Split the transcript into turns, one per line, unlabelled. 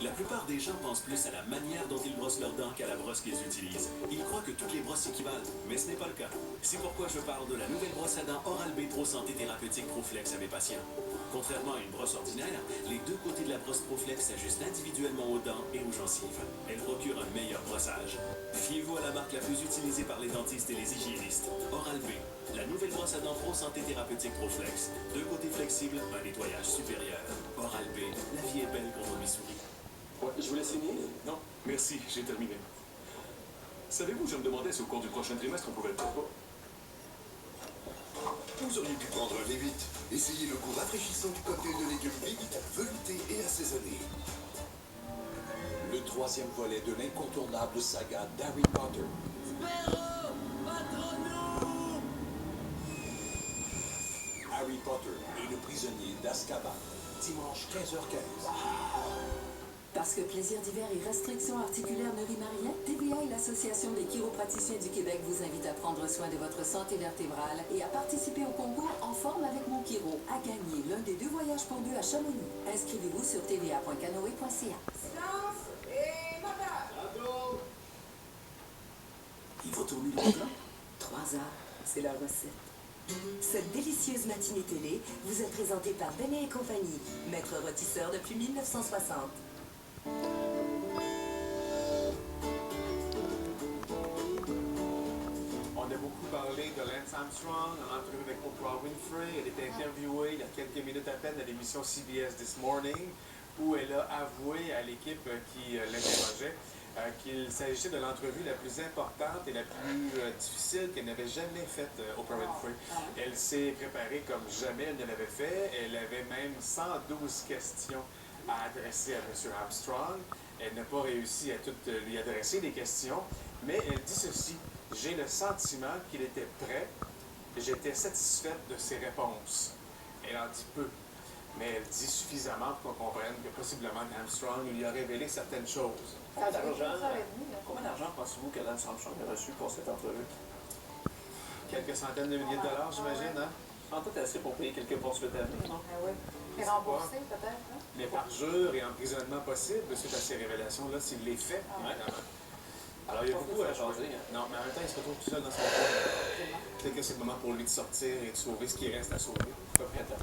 La plupart des gens pensent plus à la manière dont ils brossent leurs dents qu'à la brosse qu'ils utilisent. Ils croient que toutes les brosses s'équivalent, mais ce n'est pas le cas. C'est pourquoi je parle de la nouvelle brosse à dents Oral-B Pro Santé Thérapeutique ProFlex à mes patients. Contrairement à une brosse ordinaire, les deux côtés de la brosse ProFlex s'ajustent individuellement aux dents et aux gencives. Elle procure un meilleur brossage. Fiez-vous à la marque la plus utilisée par les dentistes et les hygiénistes. Oral-B, la nouvelle brosse à dents Pro Santé Thérapeutique ProFlex. Deux côtés flexibles, un nettoyage supérieur. Oral-B, la vie est belle quand on y sourit.
Ouais, je vous laisse signer?
Non, merci, j'ai terminé. Savez-vous, je me demandais si au cours du prochain trimestre, on pouvait le faire.
Vous auriez pu prendre Vivit. Essayez le goût rafraîchissant du cocktail de légumes Vivit, velouté et assaisonné.
Le troisième volet de l'incontournable saga d'Harry Potter. Harry Potter et le prisonnier d'Azkaban. Dimanche 15h15.
Parce que plaisir d'hiver et restrictions articulaires ne riment à rien, TVA et l'Association des chiropraticiens du Québec vous invitent à prendre soin de votre santé vertébrale et à participer au concours En forme avec mon chiro. À gagner l'un des 2 voyages pour 2 à Chamonix. Inscrivez-vous sur tva.canoe.ca.
Silence et madame!
Il faut tourner le plat.
3 heures, c'est la recette.
Cette délicieuse matinée télé vous est présentée par Benet et compagnie, maître rôtisseur depuis 1960.
On a beaucoup parlé de Lance Armstrong en entrevue avec Oprah Winfrey. Elle était interviewée il y a quelques minutes à peine à l'émission CBS This Morning, où elle a avoué à l'équipe qui l'interrogeait qu'il s'agissait de l'entrevue la plus importante et la plus difficile qu'elle n'avait jamais faite, Oprah Winfrey. Elle s'est préparée comme jamais elle ne l'avait fait. Elle avait même 112 questions à adresser à M. Armstrong. Elle n'a pas réussi à toutes lui adresser des questions, mais elle dit ceci: j'ai le sentiment qu'il était prêt et j'étais satisfaite de ses réponses. Elle en dit peu, mais elle dit suffisamment pour qu'on comprenne que possiblement Armstrong lui a révélé certaines choses.
Combien d'argent pensez-vous que Lance Armstrong a reçu pour cette entrevue?
Quelques centaines de milliers de dollars, j'imagine, hein?
En tout assez pour payer quelques poursuites à venir, non?
oui. Et remboursé peut-être, hein?
Mais parjure et emprisonnement possible suite à ces révélations-là, s'il les fait, évidemment. Alors, il y a beaucoup à changer. Non, mais en même temps, il se retrouve tout seul dans son coin. Peut-être que c'est le moment pour lui de sortir et de sauver ce qui reste à sauver.
Pas prêt à